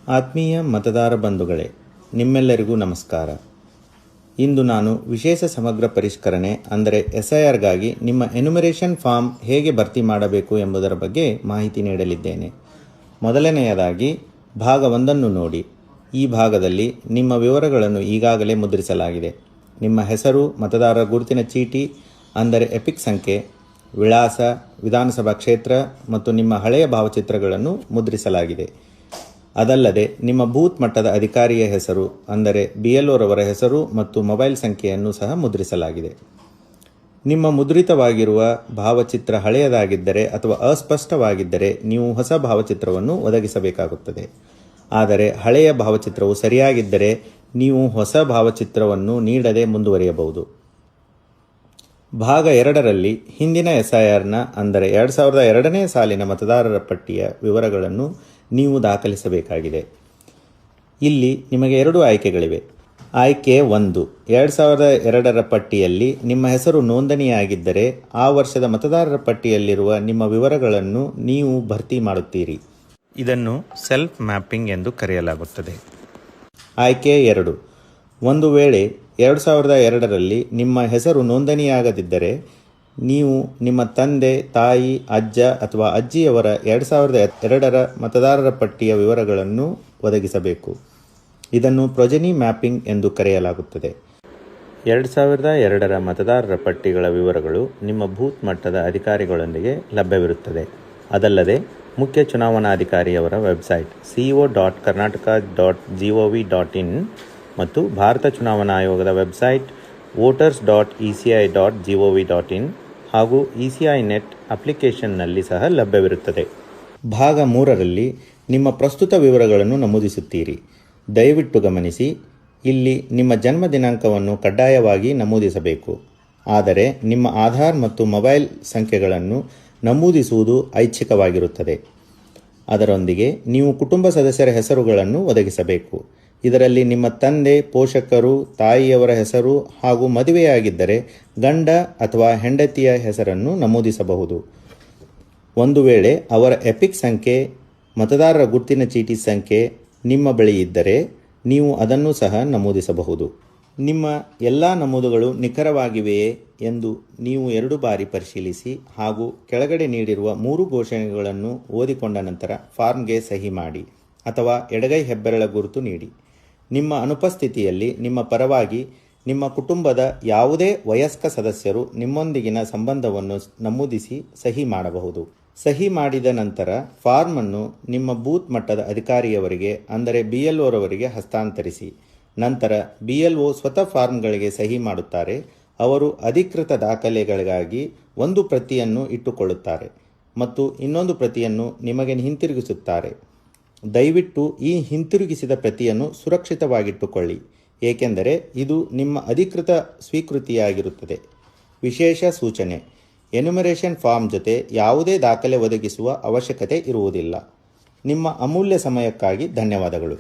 ಆತ್ಮೀಯ ಮತದಾರ ಬಂಧುಗಳೇ, ನಿಮ್ಮೆಲ್ಲರಿಗೂ ನಮಸ್ಕಾರ. ಇಂದು ನಾನು ವಿಶೇಷ ಸಮಗ್ರ ಪರಿಷ್ಕರಣೆ ಅಂದರೆ SIRಗಾಗಿ ನಿಮ್ಮ ಎನ್ಯುಮರೇಷನ್ ಫಾರ್ಮ್ ಹೇಗೆ ಭರ್ತಿ ಮಾಡಬೇಕು ಎಂಬುದರ ಬಗ್ಗೆ ಮಾಹಿತಿ ನೀಡಲಿದ್ದೇನೆ. ಮೊದಲನೆಯದಾಗಿ ಭಾಗ 1 ನೋಡಿ. ಈ ಭಾಗದಲ್ಲಿ ನಿಮ್ಮ ವಿವರಗಳನ್ನು ಈಗಾಗಲೇ ಮುದ್ರಿಸಲಾಗಿದೆ. ನಿಮ್ಮ ಹೆಸರು, ಮತದಾರರ ಗುರುತಿನ ಚೀಟಿ ಅಂದರೆ ಎಪಿಕ್ ಸಂಖ್ಯೆ, ವಿಳಾಸ, ವಿಧಾನಸಭಾ ಕ್ಷೇತ್ರ ಮತ್ತು ನಿಮ್ಮ ಹಳೆಯ ಭಾವಚಿತ್ರಗಳನ್ನು ಮುದ್ರಿಸಲಾಗಿದೆ. ಅದಲ್ಲದೆ ನಿಮ್ಮ ಬೂತ್ ಮಟ್ಟದ ಅಧಿಕಾರಿಯ ಹೆಸರು ಅಂದರೆ BLOರವರ ಹೆಸರು ಮತ್ತು ಮೊಬೈಲ್ ಸಂಖ್ಯೆಯನ್ನು ಸಹ ಮುದ್ರಿಸಲಾಗಿದೆ. ನಿಮ್ಮ ಮುದ್ರಿತವಾಗಿರುವ ಭಾವಚಿತ್ರ ಹಳೆಯದಾಗಿದ್ದರೆ ಅಥವಾ ಅಸ್ಪಷ್ಟವಾಗಿದ್ದರೆ ನೀವು ಹೊಸ ಭಾವಚಿತ್ರವನ್ನು ಒದಗಿಸಬೇಕಾಗುತ್ತದೆ. ಆದರೆ ಹಳೆಯ ಭಾವಚಿತ್ರವು ಸರಿಯಾಗಿದ್ದರೆ ನೀವು ಹೊಸ ಭಾವಚಿತ್ರವನ್ನು ನೀಡದೆ ಮುಂದುವರಿಯಬಹುದು. ಭಾಗ 2ರಲ್ಲಿ ಹಿಂದಿನ SIRನ ಅಂದರೆ 2002ನೇ ಸಾಲಿನ ಮತದಾರರ ಪಟ್ಟಿಯ ವಿವರಗಳನ್ನು ನೀವು ದಾಖಲಿಸಬೇಕಾಗಿದೆ. ಇಲ್ಲಿ ನಿಮಗೆ 2 ಆಯ್ಕೆಗಳಿವೆ. ಆಯ್ಕೆ 1, 2002ರ ಪಟ್ಟಿಯಲ್ಲಿ ನಿಮ್ಮ ಹೆಸರು ನೋಂದಣಿಯಾಗಿದ್ದರೆ ಆ ವರ್ಷದ ಮತದಾರರ ಪಟ್ಟಿಯಲ್ಲಿರುವ ನಿಮ್ಮ ವಿವರಗಳನ್ನು ನೀವು ಭರ್ತಿ ಮಾಡುತ್ತೀರಿ. ಇದನ್ನು ಸೆಲ್ಫ್ ಮ್ಯಾಪಿಂಗ್ ಎಂದು ಕರೆಯಲಾಗುತ್ತದೆ. ಆಯ್ಕೆ 2, ಒಂದು ವೇಳೆ 2002ರಲ್ಲಿ ನಿಮ್ಮ ಹೆಸರು ನೋಂದಣಿಯಾಗದಿದ್ದರೆ ನೀವು ನಿಮ್ಮ ತಂದೆ, ತಾಯಿ, ಅಜ್ಜ ಅಥವಾ ಅಜ್ಜಿಯವರ 2002ರ ಮತದಾರರ ಪಟ್ಟಿಯ ವಿವರಗಳನ್ನು ಒದಗಿಸಬೇಕು. ಇದನ್ನು ಪ್ರೊಜೆನಿ ಮ್ಯಾಪಿಂಗ್ ಎಂದು ಕರೆಯಲಾಗುತ್ತದೆ. 2002ರ ಮತದಾರರ ಪಟ್ಟಿಗಳ ವಿವರಗಳು ನಿಮ್ಮ ಬೂತ್ ಮಟ್ಟದ ಅಧಿಕಾರಿಗಳೊಂದಿಗೆ ಲಭ್ಯವಿರುತ್ತದೆ. ಅದಲ್ಲದೆ ಮುಖ್ಯ ಚುನಾವಣಾಧಿಕಾರಿಯವರ ವೆಬ್ಸೈಟ್ co.karnataka.gov.in ಮತ್ತು ಭಾರತ ಚುನಾವಣಾ ಆಯೋಗದ ವೆಬ್ಸೈಟ್ voters.eci.gov.in ಹಾಗೂ ECI ನೆಟ್ ಅಪ್ಲಿಕೇಶನ್ನಲ್ಲಿ ಸಹ ಲಭ್ಯವಿರುತ್ತದೆ. ಭಾಗ 3ರಲ್ಲಿ ನಿಮ್ಮ ಪ್ರಸ್ತುತ ವಿವರಗಳನ್ನು ನಮೂದಿಸುತ್ತೀರಿ. ದಯವಿಟ್ಟು ಗಮನಿಸಿ, ಇಲ್ಲಿ ನಿಮ್ಮ ಜನ್ಮ ದಿನಾಂಕವನ್ನು ಕಡ್ಡಾಯವಾಗಿ ನಮೂದಿಸಬೇಕು. ಆದರೆ ನಿಮ್ಮ ಆಧಾರ್ ಮತ್ತು ಮೊಬೈಲ್ ಸಂಖ್ಯೆಗಳನ್ನು ನಮೂದಿಸುವುದು ಐಚ್ಛಿಕವಾಗಿರುತ್ತದೆ. ಅದರೊಂದಿಗೆ ನೀವು ಕುಟುಂಬ ಸದಸ್ಯರ ಹೆಸರುಗಳನ್ನು ಒದಗಿಸಬೇಕು. ಇದರಲ್ಲಿ ನಿಮ್ಮ ತಂದೆ, ಪೋಷಕರು, ತಾಯಿಯವರ ಹೆಸರು ಹಾಗೂ ಮದುವೆಯಾಗಿದ್ದರೆ ಗಂಡ ಅಥವಾ ಹೆಂಡತಿಯ ಹೆಸರನ್ನು ನಮೂದಿಸಬಹುದು. ಒಂದು ವೇಳೆ ಅವರ ಎಪಿಕ್ ಸಂಖ್ಯೆ, ಮತದಾರರ ಗುರುತಿನ ಚೀಟಿ ಸಂಖ್ಯೆ ನಿಮ್ಮ ಬಳಿ ಇದ್ದರೆ ನೀವು ಅದನ್ನು ಸಹ ನಮೂದಿಸಬಹುದು. ನಿಮ್ಮ ಎಲ್ಲ ನಮೂದುಗಳು ನಿಖರವಾಗಿವೆಯೇ ಎಂದು ನೀವು 2 ಬಾರಿ ಪರಿಶೀಲಿಸಿ ಹಾಗೂ ಕೆಳಗಡೆ ನೀಡಿರುವ 3 ಘೋಷಣೆಗಳನ್ನು ಓದಿಕೊಂಡ ನಂತರ ಫಾರ್ಮ್ಗೆ ಸಹಿ ಮಾಡಿ ಅಥವಾ ಎಡಗೈ ಹೆಬ್ಬೆರಳ ಗುರುತು ನೀಡಿ. ನಿಮ್ಮ ಅನುಪಸ್ಥಿತಿಯಲ್ಲಿ ನಿಮ್ಮ ಪರವಾಗಿ ನಿಮ್ಮ ಕುಟುಂಬದ ಯಾವುದೇ ವಯಸ್ಕ ಸದಸ್ಯರು ನಿಮ್ಮೊಂದಿಗಿನ ಸಂಬಂಧವನ್ನು ನಮೂದಿಸಿ ಸಹಿ ಮಾಡಬಹುದು. ಸಹಿ ಮಾಡಿದ ನಂತರ ಫಾರ್ಮ್ ಅನ್ನು ನಿಮ್ಮ ಬೂತ್ ಮಟ್ಟದ ಅಧಿಕಾರಿಯವರಿಗೆ ಅಂದರೆ BLOರವರಿಗೆ ಹಸ್ತಾಂತರಿಸಿ. ನಂತರ BLO ಸ್ವತಃ ಫಾರ್ಮ್ಗಳಿಗೆ ಸಹಿ ಮಾಡುತ್ತಾರೆ. ಅವರು ಅಧಿಕೃತ ದಾಖಲೆಗಳಿಗಾಗಿ ಒಂದು ಪ್ರತಿಯನ್ನು ಇಟ್ಟುಕೊಳ್ಳುತ್ತಾರೆ ಮತ್ತು ಇನ್ನೊಂದು ಪ್ರತಿಯನ್ನು ನಿಮಗೆ ಹಿಂತಿರುಗಿಸುತ್ತಾರೆ. ದಯವಿಟ್ಟು ಈ ಹಿಂತಿರುಗಿಸಿದ ಪ್ರತಿಯನ್ನು ಸುರಕ್ಷಿತವಾಗಿಟ್ಟುಕೊಳ್ಳಿ, ಏಕೆಂದರೆ ಇದು ನಿಮ್ಮ ಅಧಿಕೃತ ಸ್ವೀಕೃತಿಯಾಗಿರುತ್ತದೆ. ವಿಶೇಷ ಸೂಚನೆ: ಎನ್ಯುಮರೇಷನ್ ಫಾರ್ಮ್ ಜೊತೆ ಯಾವುದೇ ದಾಖಲೆ ಒದಗಿಸುವ ಅವಶ್ಯಕತೆ ಇರುವುದಿಲ್ಲ. ನಿಮ್ಮ ಅಮೂಲ್ಯ ಸಮಯಕ್ಕಾಗಿ ಧನ್ಯವಾದಗಳು.